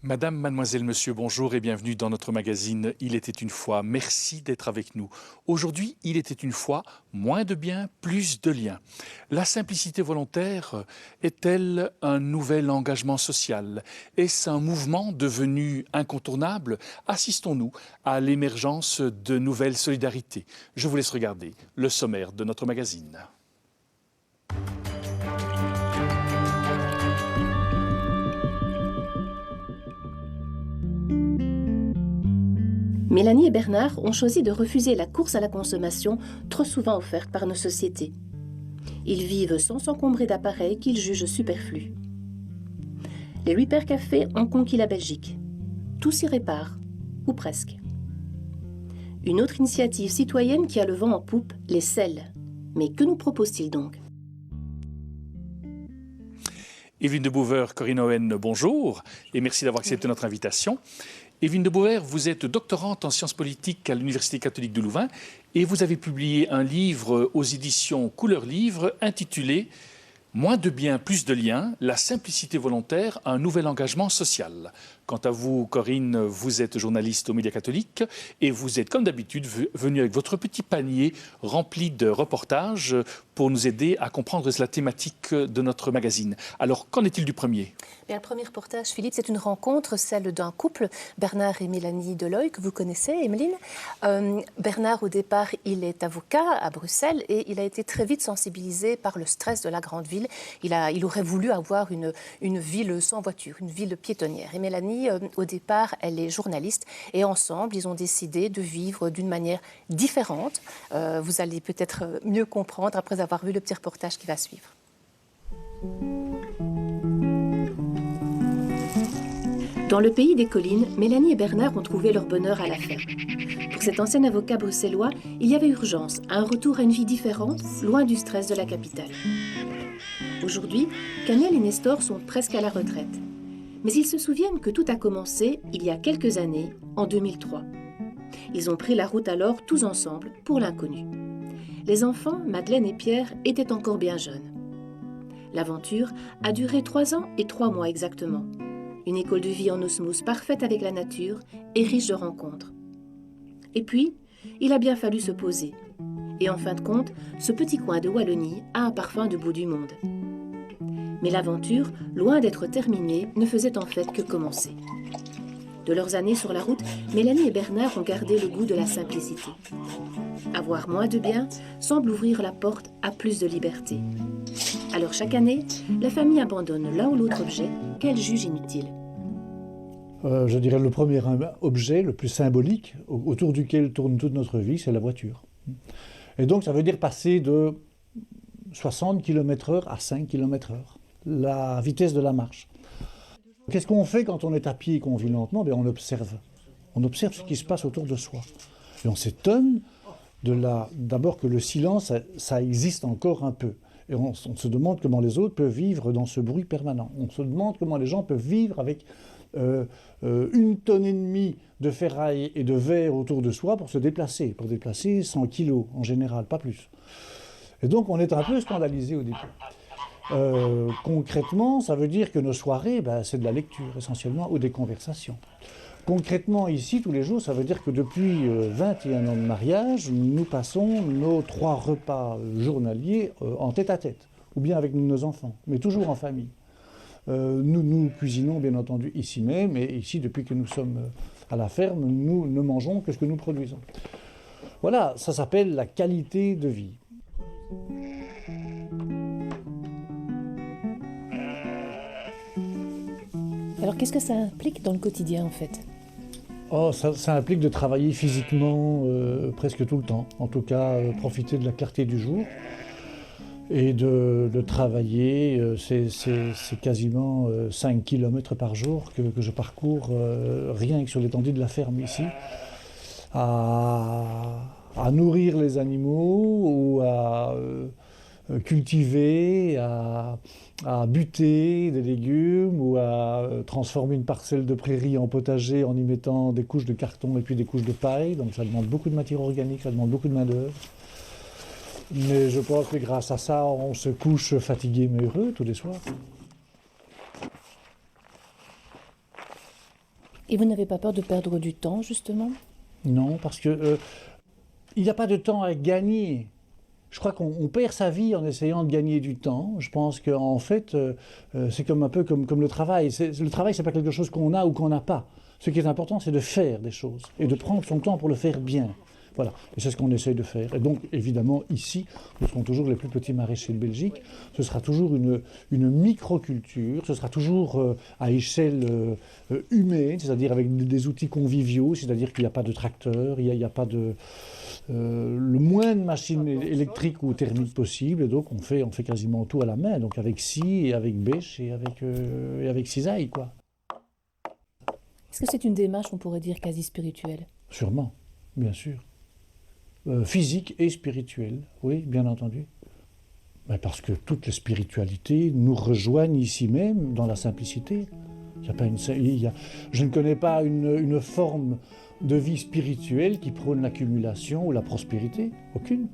Madame, mademoiselle, monsieur, bonjour et bienvenue dans notre magazine Il était une fois. Merci d'être avec nous. Aujourd'hui, il était une fois moins de biens, plus de liens. La simplicité volontaire est-elle un nouvel engagement social? Est-ce un mouvement devenu incontournable? Assistons-nous à l'émergence de nouvelles solidarités? Je vous laisse regarder le sommaire de notre magazine. Mélanie et Bernard ont choisi de refuser la course à la consommation trop souvent offerte par nos sociétés. Ils vivent sans s'encombrer d'appareils qu'ils jugent superflus. Les 8 Pères Café ont conquis la Belgique. Tout s'y répare, ou presque. Une autre initiative citoyenne qui a le vent en poupe, les selles. Mais que nous propose-t-il donc? Evelyne de Bouwer, Corinne Owen, bonjour et merci d'avoir accepté notre invitation. Evelyne de Bouwer, vous êtes doctorante en sciences politiques à l'Université catholique de Louvain et vous avez publié un livre aux éditions Couleur Livre intitulé « Moins de biens, plus de liens, la simplicité volontaire, un nouvel engagement social ». Quant à vous, Corinne, vous êtes journaliste aux médias catholiques et vous êtes, comme d'habitude, venue avec votre petit panier rempli de reportages pour nous aider à comprendre la thématique de notre magazine. Alors, qu'en est-il du premier? Bien, le premier reportage, Philippe, c'est une rencontre, celle d'un couple, Bernard et Mélanie Delooy, que vous connaissez, Emeline. Bernard, au départ, il est avocat à Bruxelles et il a été très vite sensibilisé par le stress de la grande ville. Il aurait voulu avoir une ville sans voiture, une ville piétonnière. Et Mélanie, au départ, elle est journaliste et ensemble, ils ont décidé de vivre d'une manière différente. Vous allez peut-être mieux comprendre après avoir vu le petit reportage qui va suivre. Dans le pays des collines, Mélanie et Bernard ont trouvé leur bonheur à la ferme. Pour cet ancien avocat bruxellois, il y avait urgence à un retour à une vie différente, loin du stress de la capitale. Aujourd'hui, Canel et Nestor sont presque à la retraite. Mais ils se souviennent que tout a commencé il y a quelques années, en 2003. Ils ont pris la route alors tous ensemble pour l'inconnu. Les enfants, Madeleine et Pierre, étaient encore bien jeunes. L'aventure a duré 3 ans et 3 mois exactement. Une école de vie en osmose parfaite avec la nature et riche de rencontres. Et puis, il a bien fallu se poser. Et en fin de compte, ce petit coin de Wallonie a un parfum de bout du monde. Mais l'aventure, loin d'être terminée, ne faisait en fait que commencer. De leurs années sur la route, Mélanie et Bernard ont gardé le goût de la simplicité. Avoir moins de biens semble ouvrir la porte à plus de liberté. Alors chaque année, la famille abandonne l'un ou l'autre objet qu'elle juge inutile. Je dirais le premier objet, le plus symbolique, autour duquel tourne toute notre vie, c'est la voiture. Et donc ça veut dire passer de 60 km/h à 5 km/h, la vitesse de la marche. Qu'est-ce qu'on fait quand on est à pied et qu'on vit lentement? Bien, on observe. On observe ce qui se passe autour de soi. Et on s'étonne d'abord que le silence, ça existe encore un peu. Et on se demande comment les autres peuvent vivre dans ce bruit permanent. On se demande comment les gens peuvent vivre avec 1,5 tonne de ferraille et de verre autour de soi pour se déplacer. Pour déplacer 100 kilos en général, pas plus. Et donc on est un peu scandalisé au début. Concrètement, ça veut dire que nos soirées, c'est de la lecture essentiellement ou des conversations. Concrètement, ici, tous les jours, ça veut dire que depuis 21 ans de mariage, nous passons nos 3 repas journaliers en tête-à-tête, ou bien avec nos enfants, mais toujours en famille. Nous cuisinons, bien entendu, ici même, et ici, depuis que nous sommes à la ferme, nous ne mangeons que ce que nous produisons. Voilà, ça s'appelle la qualité de vie. Alors qu'est-ce que ça implique dans le quotidien en fait? Ça implique de travailler physiquement presque tout le temps. En tout cas, profiter de la clarté du jour et de travailler. C'est quasiment 5 km par jour que je parcours rien que sur l'étendue de la ferme ici, à à nourrir les animaux ou à cultiver, à buter des légumes ou à transformer une parcelle de prairie en potager en y mettant des couches de carton et puis des couches de paille. Donc ça demande beaucoup de matière organique, ça demande beaucoup de main-d'œuvre. Mais je pense que grâce à ça, on se couche fatigué mais heureux tous les soirs. Et vous n'avez pas peur de perdre du temps, justement? Non, parce que il n'y a pas de temps à gagner. Je crois qu'on perd sa vie en essayant de gagner du temps. Je pense qu'en fait, c'est un peu comme le travail. Le travail, ce n'est pas quelque chose qu'on a ou qu'on n'a pas. Ce qui est important, c'est de faire des choses et de prendre son temps pour le faire bien. Voilà, et c'est ce qu'on essaye de faire. Et donc, évidemment, ici, nous serons toujours les plus petits maraîchers de Belgique. Ce sera toujours une microculture, ce sera toujours à échelle humaine, c'est-à-dire avec des outils conviviaux, c'est-à-dire qu'il n'y a pas de tracteur, il n'y a pas de... le moins de machines électriques ou thermiques possible, et donc on fait quasiment tout à la main, donc avec scie et avec bêche et avec cisaille, quoi. Est-ce que c'est une démarche, on pourrait dire, quasi spirituelle? Sûrement, bien sûr. Physique et spirituelle, oui, bien entendu. Ben parce que toutes les spiritualités nous rejoignent ici même, dans la simplicité. Je ne connais pas une forme de vie spirituelle qui prône l'accumulation ou la prospérité. Aucune.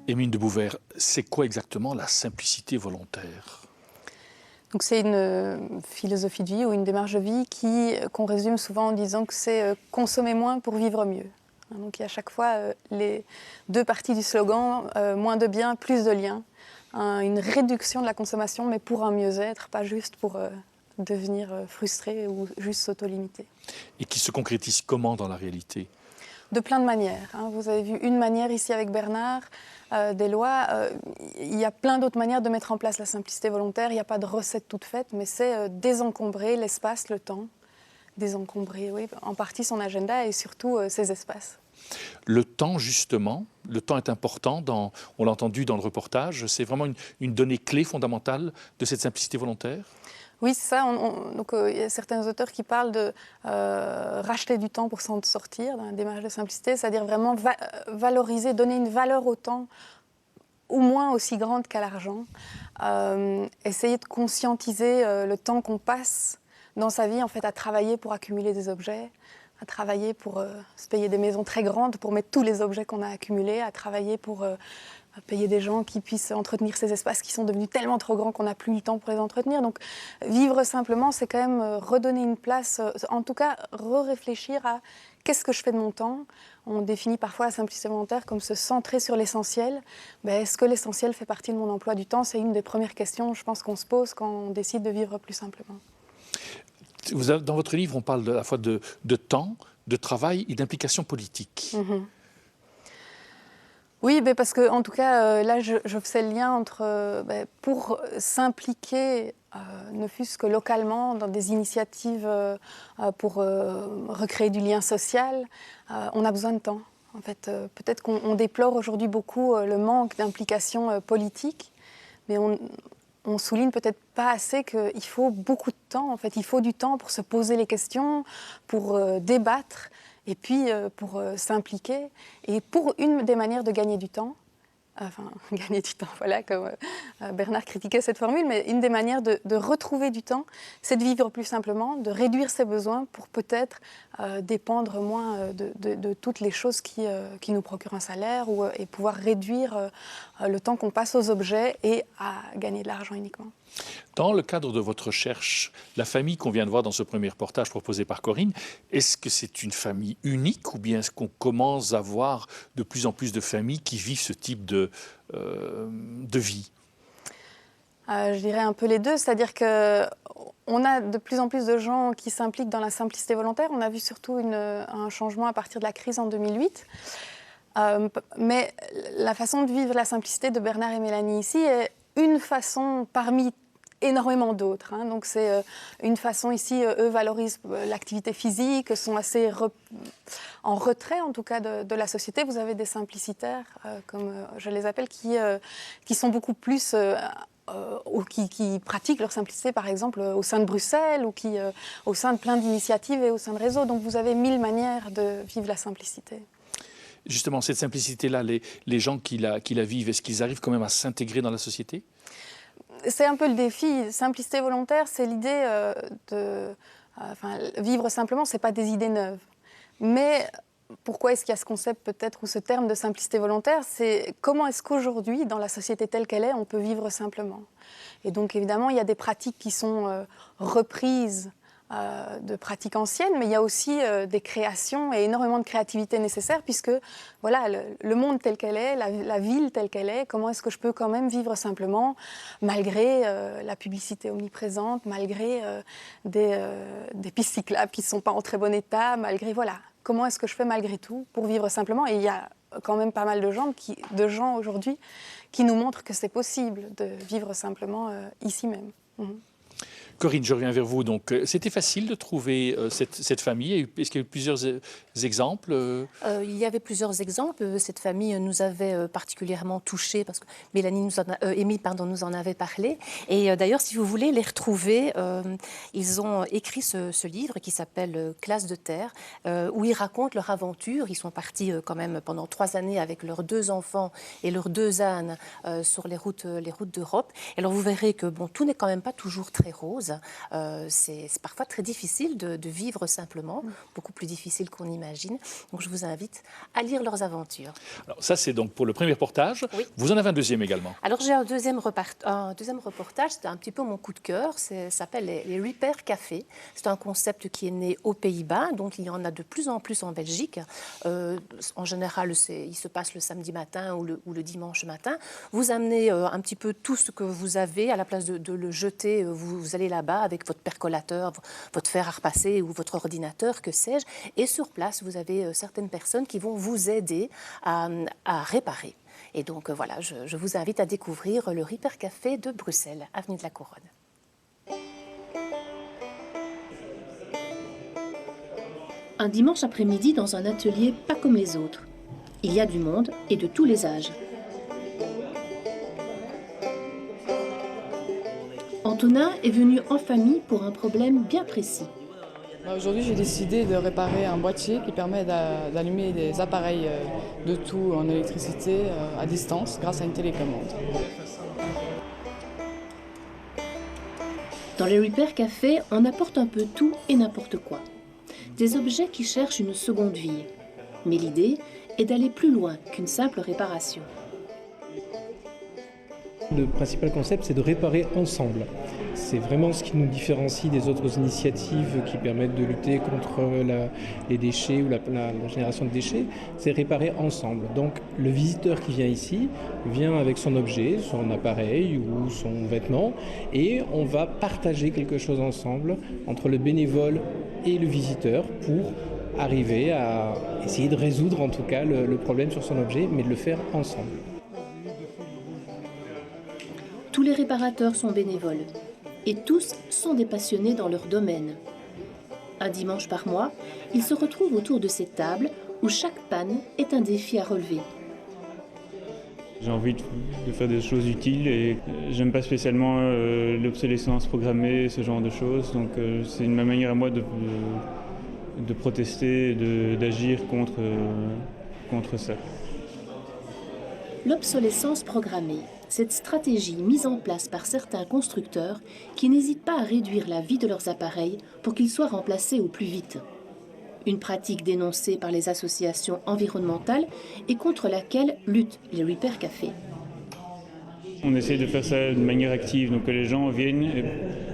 Émile de Bouvert, c'est quoi exactement la simplicité volontaire? Donc c'est une philosophie de vie ou une démarche de vie qu'on résume souvent en disant que c'est consommer moins pour vivre mieux. Donc il y a à chaque fois les deux parties du slogan, moins de biens, plus de liens. Une réduction de la consommation, mais pour un mieux-être, pas juste pour devenir frustré ou juste s'auto-limiter. Et qui se concrétise comment dans la réalité? De plein de manières. Vous avez vu une manière ici avec Bernard, des lois. Il y a plein d'autres manières de mettre en place la simplicité volontaire. Il n'y a pas de recette toute faite, mais c'est désencombrer l'espace, le temps. Désencombrer, oui, en partie son agenda et surtout ses espaces. Le temps, justement, le temps est important, on l'a entendu dans le reportage, c'est vraiment une donnée clé fondamentale de cette simplicité volontaire? Oui, c'est ça. Donc, il y a certains auteurs qui parlent de racheter du temps pour s'en sortir, dans la démarche de simplicité, c'est-à-dire vraiment valoriser, donner une valeur au temps, au moins aussi grande qu'à l'argent. Essayer de conscientiser le temps qu'on passe dans sa vie, en fait, à travailler pour accumuler des objets, à travailler pour se payer des maisons très grandes, pour mettre tous les objets qu'on a accumulés, à travailler pour payer des gens qui puissent entretenir ces espaces qui sont devenus tellement trop grands qu'on n'a plus le temps pour les entretenir. Donc vivre simplement, c'est quand même redonner une place, en tout cas réfléchir à qu'est-ce que je fais de mon temps. On définit parfois la simplicité volontaire comme se centrer sur l'essentiel. Est-ce que l'essentiel fait partie de mon emploi du temps? C'est une des premières questions, je pense, qu'on se pose quand on décide de vivre plus simplement. Dans votre livre, on parle à la fois de temps, de travail et d'implication politique. Mm-hmm. Oui, parce que en tout cas, là, je faisais le lien entre, pour s'impliquer, ne fût-ce que localement, dans des initiatives pour recréer du lien social, on a besoin de temps. En fait, peut-être qu'on déplore aujourd'hui beaucoup le manque d'implication politique, mais on souligne peut-être pas assez qu'il faut beaucoup de temps. En fait, il faut du temps pour se poser les questions, pour débattre. Et puis pour s'impliquer, et pour une des manières de gagner du temps, gagner du temps, voilà, comme Bernard critiquait cette formule, mais une des manières de retrouver du temps, c'est de vivre plus simplement, de réduire ses besoins pour peut-être dépendre moins de toutes les choses qui nous procurent un salaire, et pouvoir réduire le temps qu'on passe aux objets et à gagner de l'argent uniquement. Dans le cadre de votre recherche, la famille qu'on vient de voir dans ce premier reportage proposé par Corinne, est-ce que c'est une famille unique ou bien est-ce qu'on commence à voir de plus en plus de familles qui vivent ce type de vie? Je dirais un peu les deux, c'est-à-dire qu'on a de plus en plus de gens qui s'impliquent dans la simplicité volontaire. On a vu surtout un changement à partir de la crise en 2008. Mais la façon de vivre la simplicité de Bernard et Mélanie ici est une façon parmi énormément d'autres. Donc c'est une façon ici, eux valorisent l'activité physique, sont assez en retrait en tout cas de la société. Vous avez des simplicitaires, comme je les appelle, qui sont beaucoup plus ou qui pratiquent leur simplicité, par exemple, au sein de Bruxelles ou au sein de plein d'initiatives et au sein de réseaux. Donc vous avez 1000 manières de vivre la simplicité. Justement, cette simplicité-là, les gens qui la vivent, est-ce qu'ils arrivent quand même à s'intégrer dans la société? C'est un peu le défi. Simplicité volontaire, c'est l'idée vivre simplement, ce n'est pas des idées neuves. Mais pourquoi est-ce qu'il y a ce concept peut-être ou ce terme de simplicité volontaire? C'est comment est-ce qu'aujourd'hui, dans la société telle qu'elle est, on peut vivre simplement? Et donc évidemment, il y a des pratiques qui sont reprises de pratiques anciennes, mais il y a aussi des créations et énormément de créativité nécessaire, puisque voilà, le monde tel qu'elle est, la ville telle qu'elle est, comment est-ce que je peux quand même vivre simplement, malgré la publicité omniprésente, malgré des pistes cyclables qui ne sont pas en très bon état, malgré, voilà, comment est-ce que je fais malgré tout pour vivre simplement? Et il y a quand même pas mal de gens aujourd'hui qui nous montrent que c'est possible de vivre simplement ici même. Corinne, je reviens vers vous. Donc, c'était facile de trouver cette famille. Est-ce qu'il y a eu plusieurs exemples? Il y avait plusieurs exemples. Cette famille nous avait particulièrement touchés parce que Émile nous en avait parlé. Et d'ailleurs, si vous voulez les retrouver, ils ont écrit ce livre qui s'appelle Classe de terre, où ils racontent leur aventure. Ils sont partis quand même pendant 3 années avec leurs 2 enfants et leurs 2 ânes sur les routes d'Europe. Et alors, vous verrez que tout n'est quand même pas toujours très rose. C'est parfois très difficile de vivre simplement, beaucoup plus difficile qu'on imagine. Donc je vous invite à lire leurs aventures. Alors, ça, c'est donc pour le premier reportage. Oui. Vous en avez un deuxième également. Alors j'ai un deuxième reportage, c'était un petit peu mon coup de cœur, ça s'appelle les Repair Café. C'est un concept qui est né aux Pays-Bas, donc il y en a de plus en plus en Belgique. En général, il se passe le samedi matin ou le dimanche matin. Vous amenez un petit peu tout ce que vous avez, à la place de le jeter, vous allez là-bas avec votre percolateur, votre fer à repasser ou votre ordinateur, que sais-je. Et sur place, vous avez certaines personnes qui vont vous aider à réparer. Et donc voilà, je vous invite à découvrir le Repair Café de Bruxelles, avenue de la Couronne. Un dimanche après-midi dans un atelier pas comme les autres. Il y a du monde et de tous les âges. Antonin est venu en famille pour un problème bien précis. Aujourd'hui, j'ai décidé de réparer un boîtier qui permet d'allumer des appareils de tout en électricité à distance grâce à une télécommande. Dans les Repair Café, on apporte un peu tout et n'importe quoi. Des objets qui cherchent une seconde vie. Mais l'idée est d'aller plus loin qu'une simple réparation. Le principal concept, c'est de réparer ensemble. C'est vraiment ce qui nous différencie des autres initiatives qui permettent de lutter contre les déchets ou la génération de déchets. C'est réparer ensemble. Donc le visiteur qui vient ici vient avec son objet, son appareil ou son vêtement, et on va partager quelque chose ensemble entre le bénévole et le visiteur pour arriver à essayer de résoudre en tout cas le problème sur son objet, mais de le faire ensemble. Tous les réparateurs sont bénévoles et tous sont des passionnés dans leur domaine. Un dimanche par mois, ils se retrouvent autour de ces tables où chaque panne est un défi à relever. J'ai envie de faire des choses utiles et j'aime pas spécialement l'obsolescence programmée, ce genre de choses. Donc c'est ma manière à moi de protester, d'agir contre ça. L'obsolescence programmée, cette stratégie mise en place par certains constructeurs qui n'hésitent pas à réduire la vie de leurs appareils pour qu'ils soient remplacés au plus vite. Une pratique dénoncée par les associations environnementales et contre laquelle luttent les Repair Café. On essaie de faire ça de manière active, donc que les gens viennent,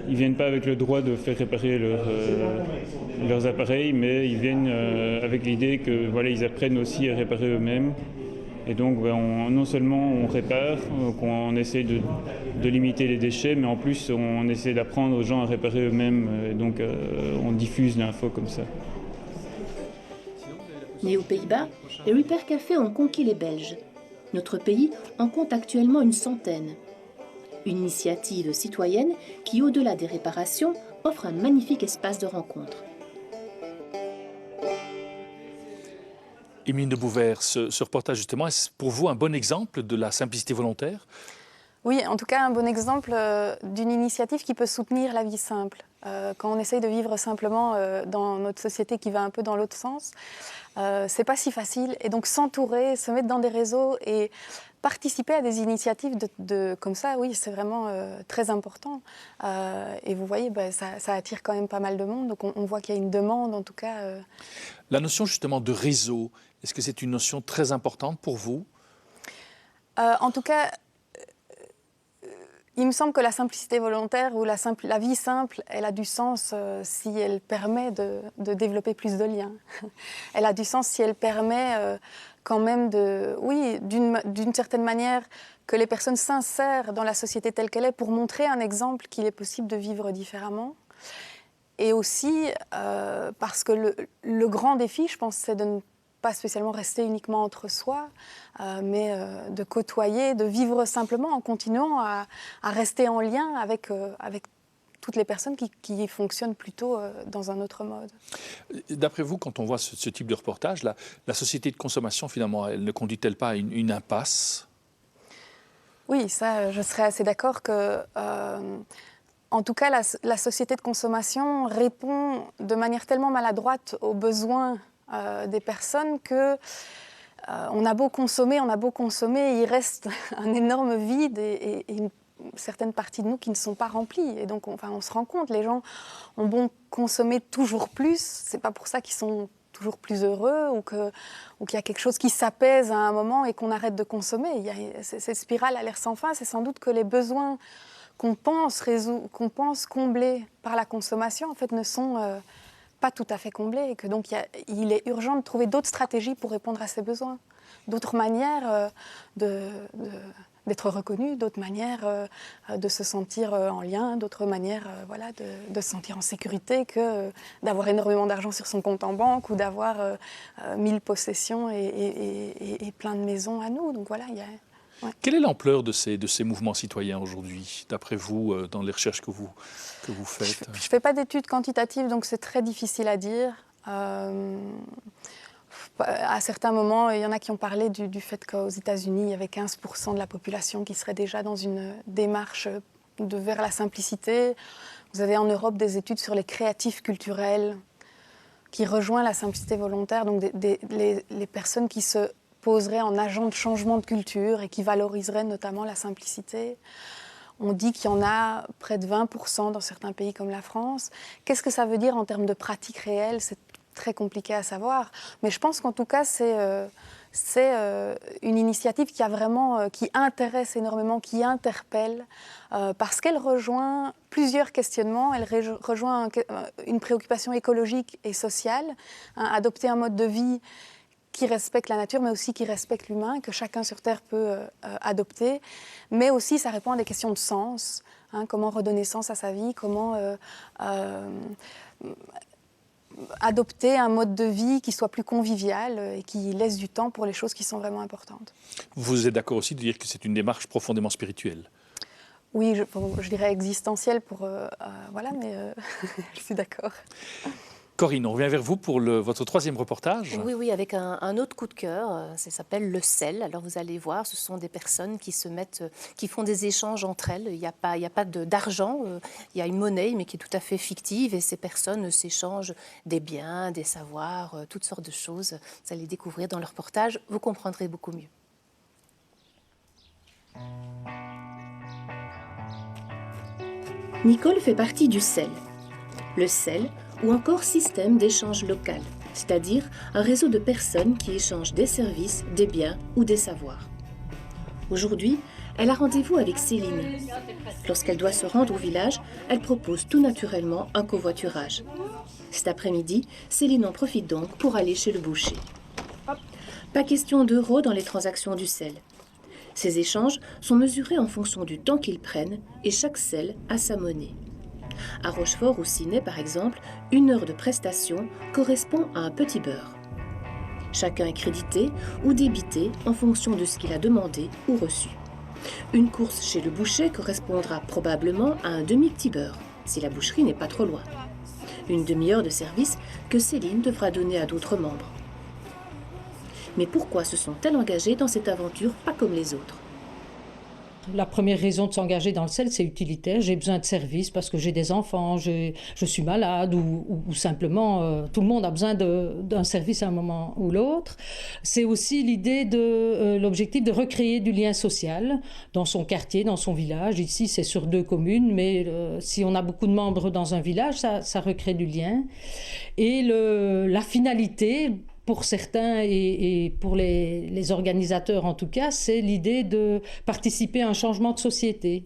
ils viennent pas avec le droit de faire réparer leurs appareils, mais ils viennent avec l'idée que voilà, ils apprennent aussi à réparer eux-mêmes. Et donc non seulement on répare, on essaie de limiter les déchets, mais en plus on essaie d'apprendre aux gens à réparer eux-mêmes, et donc on diffuse l'info comme ça. Nés aux Pays-Bas, les Repair Café ont conquis les Belges. Notre pays en compte actuellement une centaine. Une initiative citoyenne qui, au-delà des réparations, offre un magnifique espace de rencontre. Émile de Bouvert, ce reportage justement, est-ce pour vous un bon exemple de la simplicité volontaire? Oui, en tout cas, un bon exemple d'une initiative qui peut soutenir la vie simple. Quand on essaye de vivre simplement dans notre société qui va un peu dans l'autre sens, c'est pas si facile. Et donc s'entourer, se mettre dans des réseaux et participer à des initiatives comme ça, oui, c'est vraiment très important. Et vous voyez, ça attire quand même pas mal de monde. Donc on voit qu'il y a une demande, en tout cas. La notion justement de réseau, est-ce que c'est une notion très importante pour vous? En tout cas, il me semble que la simplicité volontaire ou la vie simple, elle a du sens si elle permet de développer plus de liens. Elle a du sens si elle permet quand même d'une certaine manière, que les personnes s'insèrent dans la société telle qu'elle est pour montrer un exemple qu'il est possible de vivre différemment. Et aussi parce que le grand défi, je pense, c'est de ne pas spécialement rester uniquement entre soi, mais de côtoyer, de vivre simplement en continuant à rester en lien avec toutes les personnes qui fonctionnent plutôt dans un autre mode. D'après vous, quand on voit ce type de reportage, la société de consommation, finalement, elle ne conduit-elle pas à une impasse? Oui, ça, je serais assez d'accord que... en tout cas, la société de consommation répond de manière tellement maladroite aux besoins des personnes que on a beau consommer, il reste un énorme vide et une certaine partie de nous qui ne sont pas remplies. Et donc, on se rend compte, les gens ont beau consommer toujours plus, c'est pas pour ça qu'ils sont toujours plus heureux ou qu'il y a quelque chose qui s'apaise à un moment et qu'on arrête de consommer. Cette spirale à l'air sans fin, c'est sans doute que les besoins qu'on pense combler par la consommation, en fait, ne sont pas tout à fait comblés et que donc il est urgent de trouver d'autres stratégies pour répondre à ces besoins, d'autres manières d'être reconnu, d'autres manières de se sentir en lien, d'autres manières de se sentir en sécurité que d'avoir énormément d'argent sur son compte en banque ou d'avoir 1000 possessions et plein de maisons à nous. Donc voilà, ouais. Quelle est l'ampleur de ces mouvements citoyens aujourd'hui, d'après vous, dans les recherches que vous faites? Je ne fais pas d'études quantitatives, donc c'est très difficile à dire. À certains moments, il y en a qui ont parlé du fait qu'aux États-Unis, il y avait 15% de la population qui serait déjà dans une démarche vers la simplicité. Vous avez en Europe des études sur les créatifs culturels qui rejoignent la simplicité volontaire, donc les personnes qui se poseraient en agent de changement de culture et qui valoriseraient notamment la simplicité. On dit qu'il y en a près de 20% dans certains pays comme la France. Qu'est-ce que ça veut dire en termes de pratiques réelles? C'est très compliqué à savoir. Mais je pense qu'en tout cas, c'est une initiative qui intéresse énormément, qui interpelle, parce qu'elle rejoint plusieurs questionnements. Elle rejoint une préoccupation écologique et sociale, adopter un mode de vie qui respecte la nature, mais aussi qui respecte l'humain, que chacun sur Terre peut adopter. Mais aussi, ça répond à des questions de sens. Comment redonner sens à sa vie, comment adopter un mode de vie qui soit plus convivial et qui laisse du temps pour les choses qui sont vraiment importantes. Vous êtes d'accord aussi de dire que c'est une démarche profondément spirituelle? Oui, je dirais existentielle mais je suis d'accord. Corinne, on revient vers vous pour votre troisième reportage. Oui, avec un autre coup de cœur. Ça s'appelle le sel. Alors vous allez voir, ce sont des personnes qui font des échanges entre elles. Il n'y a pas d'argent. Il y a une monnaie, mais qui est tout à fait fictive. Et ces personnes s'échangent des biens, des savoirs, toutes sortes de choses. Vous allez découvrir dans le reportage. Vous comprendrez beaucoup mieux. Nicole fait partie du CEL. Le CEL, ou encore système d'échange local, c'est-à-dire un réseau de personnes qui échangent des services, des biens ou des savoirs. Aujourd'hui, elle a rendez-vous avec Céline. Lorsqu'elle doit se rendre au village, elle propose tout naturellement un covoiturage. Cet après-midi, Céline en profite donc pour aller chez le boucher. Pas question d'euros dans les transactions du CEL. Ces échanges sont mesurés en fonction du temps qu'ils prennent et chaque CEL a sa monnaie. À Rochefort ou Ciney, par exemple, 1 heure de prestation correspond à un petit beurre. Chacun est crédité ou débité en fonction de ce qu'il a demandé ou reçu. Une course chez le boucher correspondra probablement à un demi-petit beurre, si la boucherie n'est pas trop loin. Une demi-heure de service que Céline devra donner à d'autres membres. Mais pourquoi se sont-elles engagées dans cette aventure pas comme les autres ? La première raison de s'engager dans le CEL, c'est utilitaire. J'ai besoin de services parce que j'ai des enfants, je suis malade ou simplement tout le monde a besoin d'un service à un moment ou l'autre. C'est aussi l'idée de l'objectif de recréer du lien social dans son quartier, dans son village. Ici, c'est sur 2 communes, mais si on a beaucoup de membres dans un village, ça recrée du lien. Et la finalité, pour certains et pour les organisateurs en tout cas, c'est l'idée de participer à un changement de société.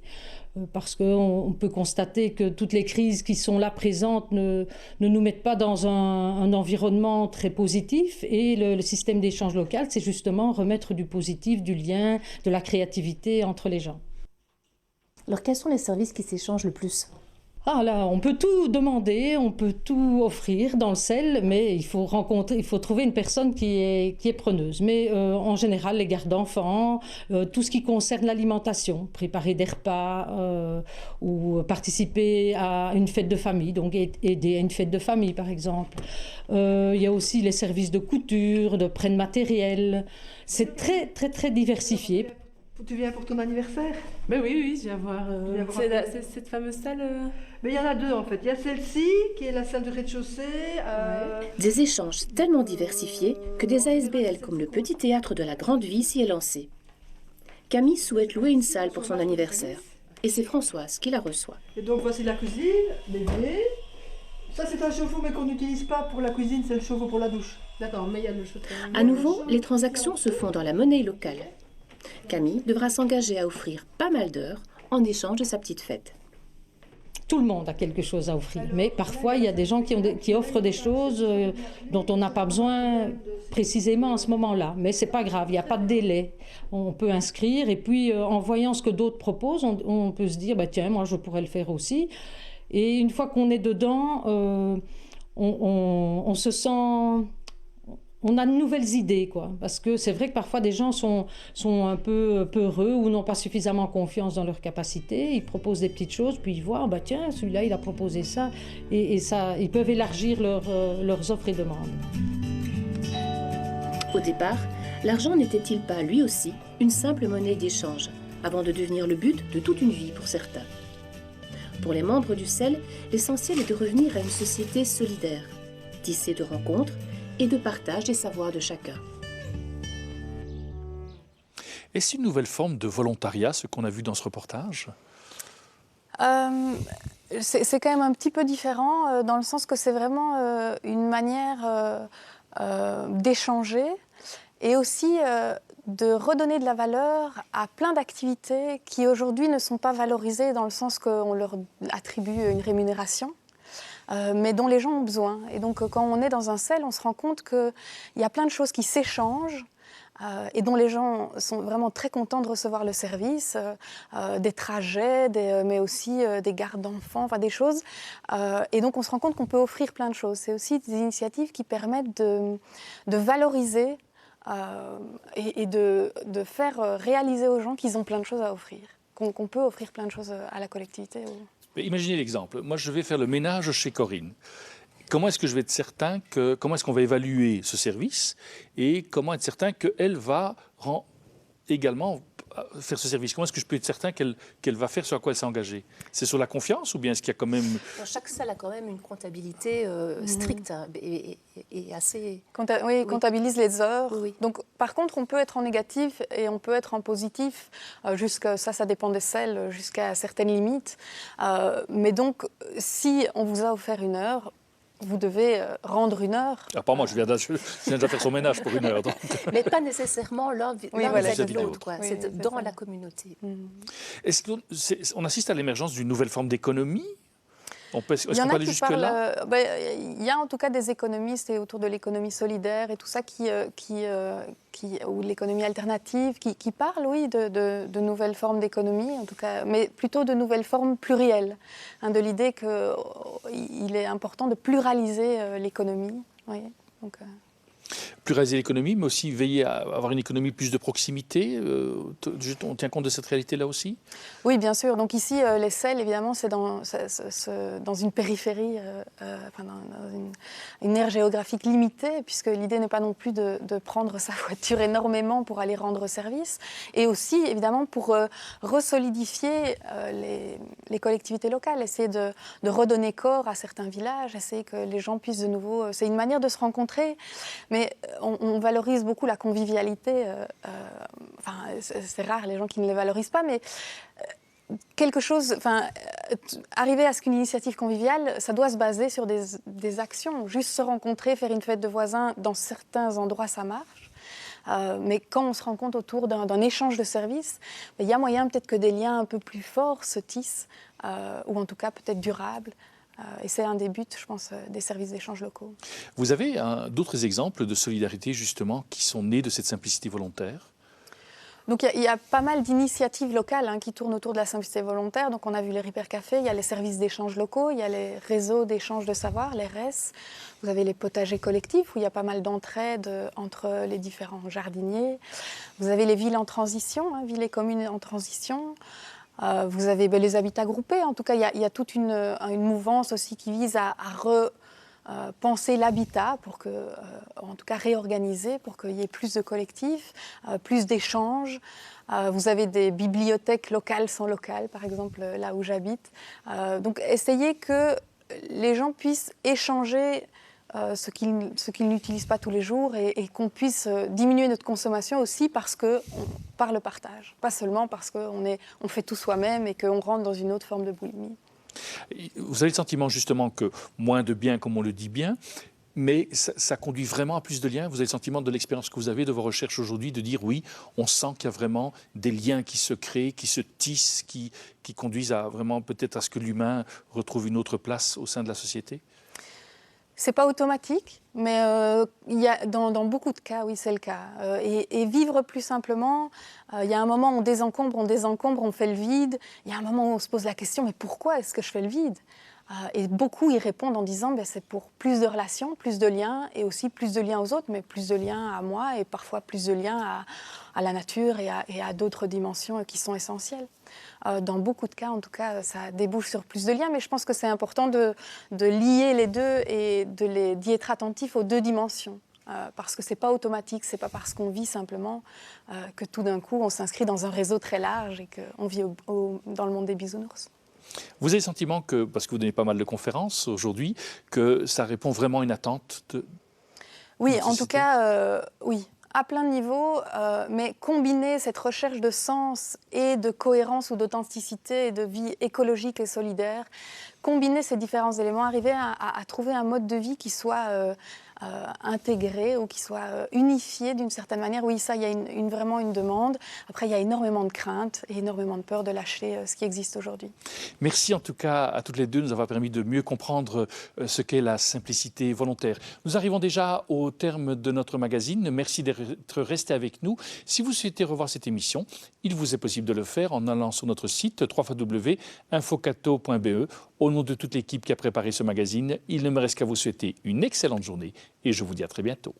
Parce qu'on peut constater que toutes les crises qui sont là présentes ne nous mettent pas dans un environnement très positif. Et le système d'échange local, c'est justement remettre du positif, du lien, de la créativité entre les gens. Alors quels sont les services qui s'échangent le plus ? Ah là, on peut tout demander, on peut tout offrir dans le CEL, mais il faut trouver une personne qui est preneuse. Mais en général, les gardes d'enfants, tout ce qui concerne l'alimentation, préparer des repas ou participer à une fête de famille, donc aider à une fête de famille par exemple. Il y a aussi les services de couture, de prêt de matériel. C'est très très très diversifié. Tu viens pour ton anniversaire? Ben oui, je viens voir. C'est cette fameuse salle. Mais il y en a 2 en fait. Il y a celle-ci qui est la salle du rez-de-chaussée. Des échanges tellement diversifiés que des ASBL comme le Petit Théâtre de la Grande Vie s'y est lancé. Camille souhaite louer une salle pour son anniversaire et c'est Françoise qui la reçoit. Et donc voici la cuisine, bébé. Ça c'est un chauffe-eau mais qu'on n'utilise pas pour la cuisine, c'est le chauffe-eau pour la douche. D'accord, mais il y a le chauffe-eau. À nouveau, les transactions se font dans la monnaie locale. Camille devra s'engager à offrir pas mal d'heures en échange de sa petite fête. Tout le monde a quelque chose à offrir, mais parfois il y a des gens qui offrent des choses dont on n'a pas besoin précisément à ce moment-là. Mais c'est pas grave, il n'y a pas de délai. On peut inscrire et puis en voyant ce que d'autres proposent, on peut se dire bah, tiens, moi je pourrais le faire aussi. Et une fois qu'on est dedans, on se sent... On a de nouvelles idées, quoi. Parce que c'est vrai que parfois des gens sont un peu peureux ou n'ont pas suffisamment confiance dans leurs capacités. Ils proposent des petites choses, puis ils voient, bah tiens, celui-là, il a proposé ça. Et ça, ils peuvent élargir leurs offres et demandes. Au départ, l'argent n'était-il pas, lui aussi, une simple monnaie d'échange, avant de devenir le but de toute une vie pour certains. Pour les membres du CEL, l'essentiel est de revenir à une société solidaire, tissée de rencontres, et de partage des savoirs de chacun. Est-ce une nouvelle forme de volontariat, ce qu'on a vu dans ce reportage? C'est quand même un petit peu différent, dans le sens que c'est vraiment une manière d'échanger et aussi de redonner de la valeur à plein d'activités qui aujourd'hui ne sont pas valorisées dans le sens qu'on leur attribue une rémunération. Mais dont les gens ont besoin. Et donc, quand on est dans un CEL, on se rend compte qu'il y a plein de choses qui s'échangent et dont les gens sont vraiment très contents de recevoir le service, des trajets, mais aussi des gardes d'enfants, enfin des choses. Et donc, on se rend compte qu'on peut offrir plein de choses. C'est aussi des initiatives qui permettent de valoriser et de faire réaliser aux gens qu'ils ont plein de choses à offrir, qu'on peut offrir plein de choses à la collectivité. Mais imaginez l'exemple. Moi, je vais faire le ménage chez Corinne. Comment est-ce que je vais être certain comment est-ce qu'on va évaluer ce service et comment être certain qu'elle va également faire ce service? Comment est-ce que je peux être certain qu'elle va faire ce à quoi elle s'est engagée? C'est sur la confiance ou bien est-ce qu'il y a quand même... Chaque salle a quand même une comptabilité stricte et assez... Oui, comptabilise les heures. Oui. Donc, par contre, on peut être en négatif et on peut être en positif. Ça dépend des CEL, jusqu'à certaines limites. Mais donc, si on vous a offert 1 heure, vous devez rendre 1 heure. Ah, pas moi, je viens déjà faire son ménage pour 1 heure. Donc. Mais pas nécessairement l'un vis-à-vis de l'autre. Oui, c'est dans la communauté. Est-ce qu'on assiste à l'émergence d'une nouvelle forme d'économie? Est-ce qu'on peut aller jusque-là? Il y a en tout cas des économistes et autour de l'économie solidaire et tout ça ou l'économie alternative qui parlent, oui, de nouvelles formes d'économie, en tout cas, mais plutôt de nouvelles formes plurielles, de l'idée qu'il est important de pluraliser l'économie. Oui, donc, pluraliser l'économie, mais aussi veiller à avoir une économie plus de proximité. On tient compte de cette réalité-là aussi? Oui, bien sûr. Donc ici, les Selles, évidemment, c'est dans une périphérie, dans une aire géographique limitée, puisque l'idée n'est pas non plus de prendre sa voiture énormément pour aller rendre service, et aussi, évidemment, pour resolidifier les collectivités locales, essayer de redonner corps à certains villages, essayer que les gens puissent de nouveau... C'est une manière de se rencontrer, mais on valorise beaucoup la convivialité. C'est rare les gens qui ne les valorisent pas, mais arriver à ce qu'une initiative conviviale, ça doit se baser sur des actions. Juste se rencontrer, faire une fête de voisins, dans certains endroits, ça marche. Mais quand on se rencontre autour d'un échange de services, il y a moyen peut-être que des liens un peu plus forts se tissent, ou en tout cas peut-être durables. Et c'est un des buts, je pense, des services d'échange locaux. Vous avez d'autres exemples de solidarité, justement, qui sont nés de cette simplicité volontaire? Donc il y a pas mal d'initiatives locales qui tournent autour de la simplicité volontaire. Donc on a vu les Ripper Cafés, il y a les services d'échange locaux, il y a les réseaux d'échange de savoir, les RES. Vous avez les potagers collectifs où il y a pas mal d'entraide entre les différents jardiniers. Vous avez les villes en transition, villes et communes en transition. Vous avez les habitats groupés. En tout cas, il y a toute une mouvance aussi qui vise à penser l'habitat pour que, en tout cas réorganiser, pour qu'il y ait plus de collectifs, plus d'échanges. Vous avez des bibliothèques locales sans locales, par exemple là où j'habite. Donc essayer que les gens puissent échanger ce qu'ils n'utilisent pas tous les jours et qu'on puisse diminuer notre consommation aussi par le partage. Pas seulement parce qu'on fait tout soi-même et qu'on rentre dans une autre forme de boulimie. Vous avez le sentiment justement que moins de biens, comme on le dit bien, mais ça conduit vraiment à plus de liens? Vous avez le sentiment de l'expérience que vous avez, de vos recherches aujourd'hui, de dire oui, on sent qu'il y a vraiment des liens qui se créent, qui se tissent, qui conduisent à vraiment peut-être à ce que l'humain retrouve une autre place au sein de la société? C'est pas automatique, mais dans beaucoup de cas, oui, c'est le cas. Et vivre plus simplement, il y a un moment où on désencombre, on fait le vide. Il y a un moment où on se pose la question, mais pourquoi est-ce que je fais le vide? Et beaucoup y répondent en disant c'est pour plus de relations, plus de liens, et aussi plus de liens aux autres, mais plus de liens à moi, et parfois plus de liens à la nature et à d'autres dimensions qui sont essentielles. Dans beaucoup de cas, en tout cas, ça débouche sur plus de liens, mais je pense que c'est important de lier les deux et d'y être attentif aux deux dimensions. Parce que ce n'est pas automatique, ce n'est pas parce qu'on vit simplement que tout d'un coup on s'inscrit dans un réseau très large et qu'on vit dans le monde des bisounours. Vous avez le sentiment que, parce que vous donnez pas mal de conférences aujourd'hui, que ça répond vraiment à une attente Oui, en tout cas, oui. À plein de niveaux, mais combiner cette recherche de sens et de cohérence ou d'authenticité et de vie écologique et solidaire, combiner ces différents éléments, arriver à trouver un mode de vie qui soit intégré ou qui soit unifié d'une certaine manière. Oui, ça, il y a vraiment une demande. Après, il y a énormément de craintes et énormément de peur de lâcher ce qui existe aujourd'hui. Merci en tout cas à toutes les deux de nous avoir permis de mieux comprendre ce qu'est la simplicité volontaire. Nous arrivons déjà au terme de notre magazine. Merci d'être resté avec nous. Si vous souhaitez revoir cette émission, il vous est possible de le faire en allant sur notre site www.infocato.be. Au nom de toute l'équipe qui a préparé ce magazine, il ne me reste qu'à vous souhaiter une excellente journée et je vous dis à très bientôt.